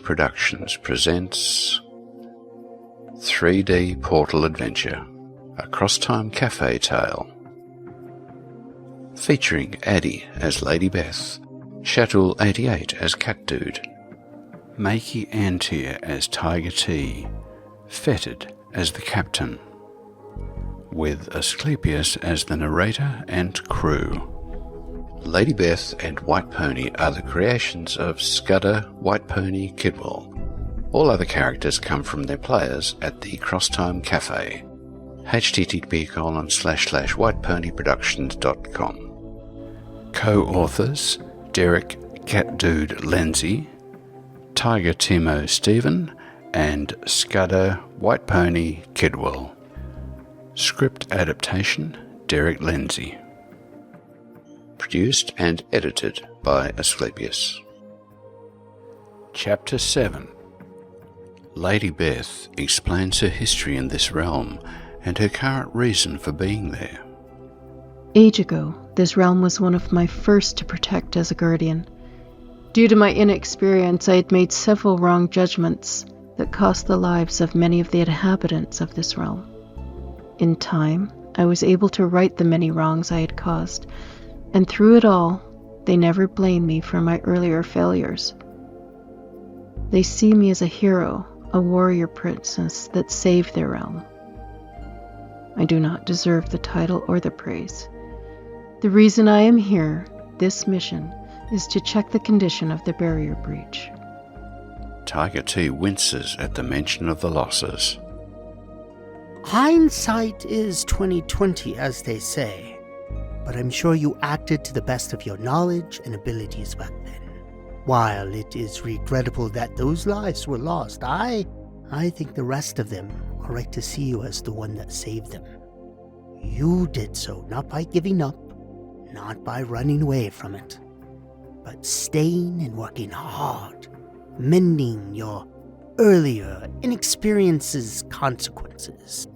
Productions presents 3D Portal Adventure, a cross-time cafe tale. Featuring Addie as Lady Beth, Shatul 88 as Catdude, Makey Antier as Tiger T, Fetid as the Captain, with Asclepius as the narrator and crew. Lady Beth and White Pony are the creations of Scudder, White Pony, Kidwell. All other characters come from their players at the Crosstime Cafe. http://whiteponyproductions.com. Co-authors Derek Catdude Lindsay, Tiger Timo Stephen, and Scudder White Pony Kidwell. Script adaptation Derek Lindsay. Produced and edited by Asclepius. Chapter 7. Lady Beth explains her history in this realm and her current reason for being there. Age ago, this realm was one of my first to protect as a guardian. Due to my inexperience, I had made several wrong judgments that cost the lives of many of the inhabitants of this realm. In time, I was able to right the many wrongs I had caused, and through it all, they never blamed me for my earlier failures. They see me as a hero, a warrior princess that saved their realm. I do not deserve the title or the praise. The reason I am here, this mission, is to check the condition of the barrier breach. Tiger T winces at the mention of the losses. Hindsight is 20/20, as they say. But I'm sure you acted to the best of your knowledge and abilities back then. While it is regrettable that those lives were lost, I think the rest of them are right to see you as the one that saved them. You did so not by giving up, not by running away from it, but staying and working hard, mending your earlier inexperience's consequences.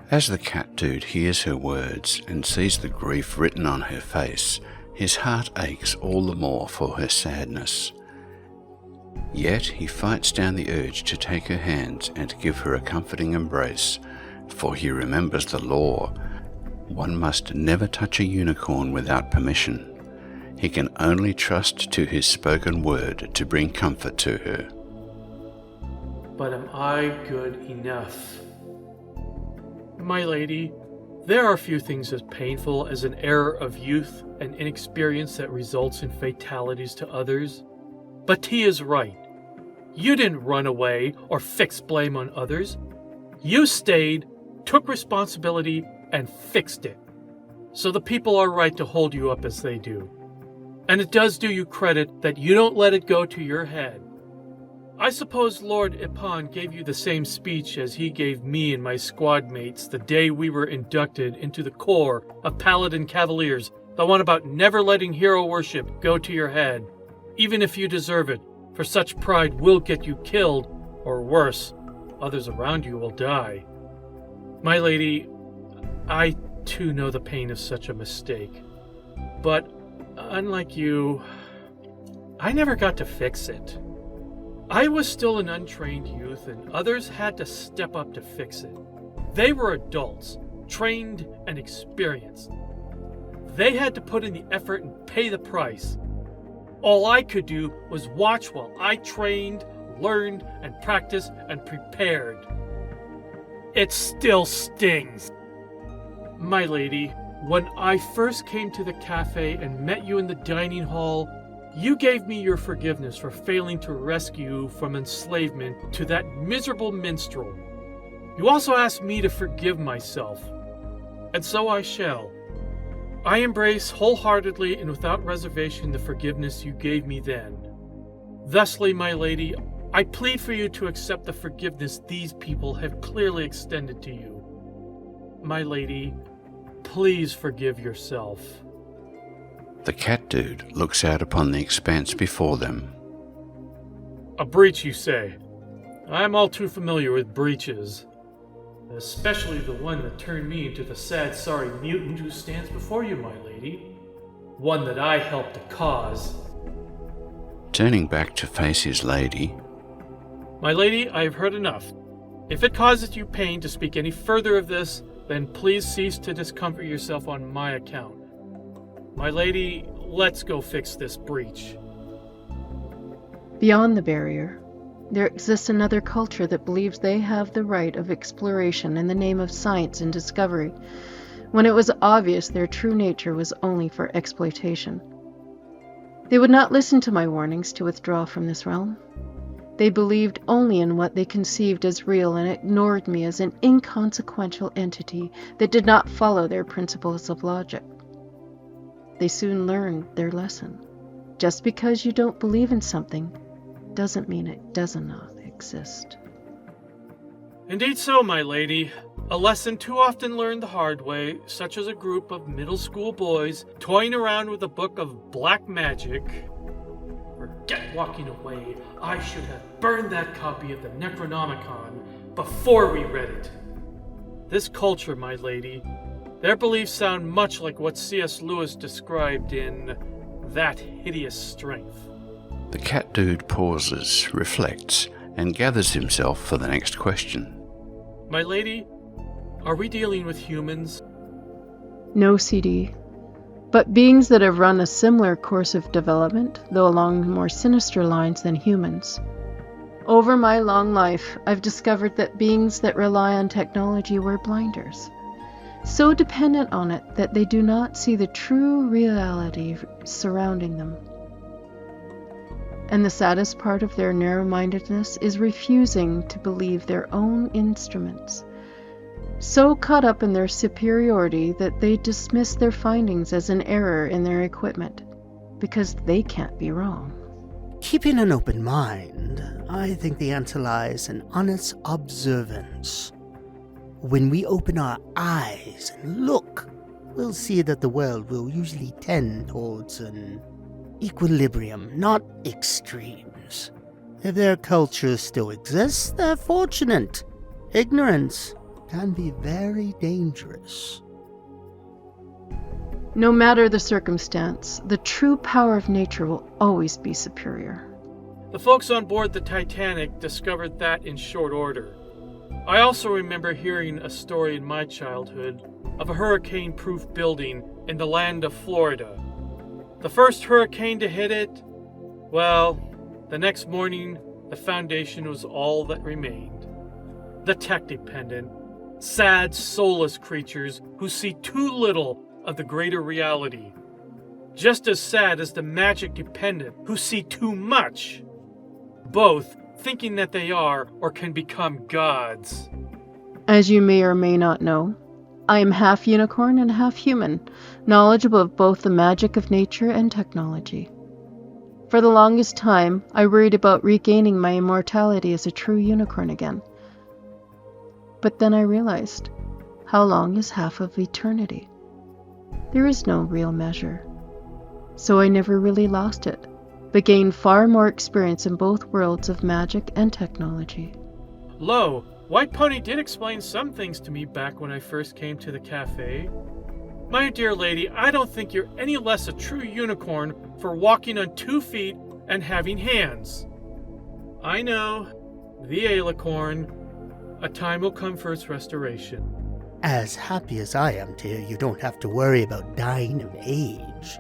As the Catdude hears her words and sees the grief written on her face, his heart aches all the more for her sadness. Yet he fights down the urge to take her hands and give her a comforting embrace, for he remembers the law. One must never touch a unicorn without permission. He can only trust to his spoken word to bring comfort to her. But am I good enough? My lady, there are few things as painful as an error of youth and inexperience that results in fatalities to others. But T is right. You didn't run away or fix blame on others. You stayed, took responsibility, and fixed it. So the people are right to hold you up as they do. And it does do you credit that you don't let it go to your head. I suppose Lord Ipan gave you the same speech as he gave me and my squad mates the day we were inducted into the Corps of Paladin Cavaliers, the one about never letting hero worship go to your head, even if you deserve it, for such pride will get you killed, or worse, others around you will die. My lady, I too know the pain of such a mistake, but unlike you, I never got to fix it. I was still an untrained youth, and others had to step up to fix it. They were adults, trained and experienced. They had to put in the effort and pay the price. All I could do was watch while I trained, learned, and practiced and prepared. It still stings. My lady, when I first came to the cafe and met you in the dining hall, you gave me your forgiveness for failing to rescue from enslavement to that miserable minstrel. You also asked me to forgive myself, and so I shall. I embrace wholeheartedly and without reservation the forgiveness you gave me then. Thusly, my lady, I plead for you to accept the forgiveness these people have clearly extended to you. My lady, please forgive yourself. The Catdude looks out upon the expanse before them. A breach, you say? I'm all too familiar with breaches. Especially the one that turned me into the sad, sorry mutant who stands before you, my lady. One that I helped to cause. Turning back to face his lady, My lady, I have heard enough. If it causes you pain to speak any further of this, then please cease to discomfort yourself on my account. My lady, let's go fix this breach. Beyond the barrier, there exists another culture that believes they have the right of exploration in the name of science and discovery, when it was obvious their true nature was only for exploitation. They would not listen to my warnings to withdraw from this realm. They believed only in what they conceived as real and ignored me as an inconsequential entity that did not follow their principles of logic. They soon learned their lesson. Just because you don't believe in something doesn't mean it does not exist. Indeed so, my lady. A lesson too often learned the hard way, such as a group of middle school boys toying around with a book of black magic. Forget walking away. I should have burned that copy of the Necronomicon before we read it. This culture, my lady, their beliefs sound much like what C.S. Lewis described in That Hideous Strength. the Catdude pauses, reflects, and gathers himself for the next question. My lady, are we dealing with humans? No, CD, but beings that have run a similar course of development, though along more sinister lines than humans. Over my long life, I've discovered that beings that rely on technology wear blinders, so dependent on it that they do not see the true reality surrounding them. And the saddest part of their narrow-mindedness is refusing to believe their own instruments, so caught up in their superiority that they dismiss their findings as an error in their equipment, because they can't be wrong. Keeping an open mind, I think the answer lies in honest observance. When we open our eyes and look, we'll see that the world will usually tend towards an equilibrium, not extremes. If their culture still exists, they're fortunate. Ignorance can be very dangerous. No matter the circumstance, the true power of nature will always be superior. The folks on board the Titanic discovered that in short order. I also remember hearing a story in my childhood of a hurricane-proof building in the land of Florida. The first hurricane to hit it, well, the next morning, the foundation was all that remained. The tech-dependent, sad, soulless creatures who see too little of the greater reality. Just as sad as the magic-dependent who see too much. Both thinking that they are or can become gods. As you may or may not know, I am half unicorn and half human, knowledgeable of both the magic of nature and technology. For the longest time, I worried about regaining my immortality as a true unicorn again. But then I realized, how long is half of eternity? There is no real measure. So I never really lost it, but gained far more experience in both worlds of magic and technology. Lo, White Pony did explain some things to me back when I first came to the cafe. My dear lady, I don't think you're any less a true unicorn for walking on 2 feet and having hands. I know, the alicorn, a time will come for its restoration. As happy as I am to hear you don't have to worry about dying of age.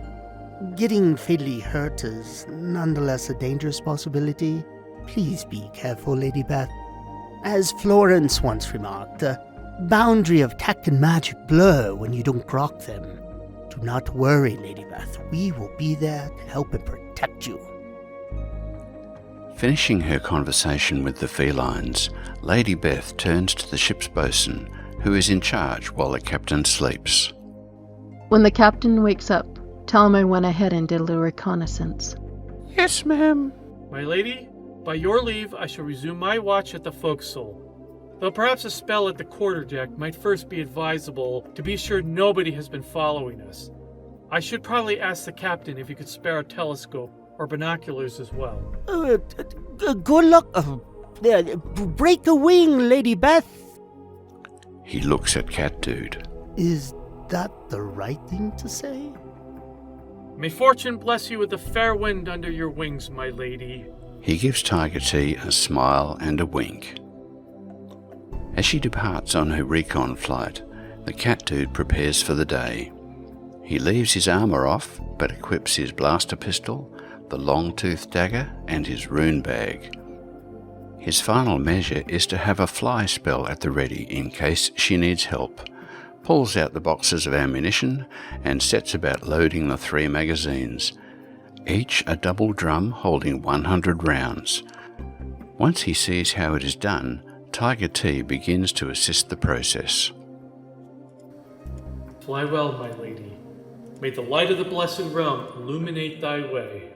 Getting fatally hurt is nonetheless a dangerous possibility. Please be careful, Lady Beth. As Florence once remarked, the boundary of tech and magic blur when you don't grok them. Do not worry, Lady Beth. We will be there to help and protect you. Finishing her conversation with the felines, Lady Beth turns to the ship's bosun, who is in charge while the captain sleeps. When the captain wakes up, tell him I went ahead and did a little reconnaissance. Yes, ma'am. My lady, by your leave, I shall resume my watch at the forecastle. Though perhaps a spell at the quarterdeck might first be advisable to be sure nobody has been following us. I should probably ask the captain if he could spare a telescope or binoculars as well. Good luck. Break a wing, Lady Beth. He looks at Catdude. Is that the right thing to say? May fortune bless you with a fair wind under your wings, my lady. He gives Tiger Tea a smile and a wink. As she departs on her recon flight, the Catdude prepares for the day. He leaves his armour off, but equips his blaster pistol, the long-toothed dagger, and his rune bag. His final measure is to have a fly spell at the ready in case she needs help, pulls out the boxes of ammunition, and sets about loading the 3 magazines, each a double drum holding 100 rounds. Once he sees how it is done, Tiger Tea begins to assist the process. Fly well, my lady. May the light of the blessed realm illuminate thy way.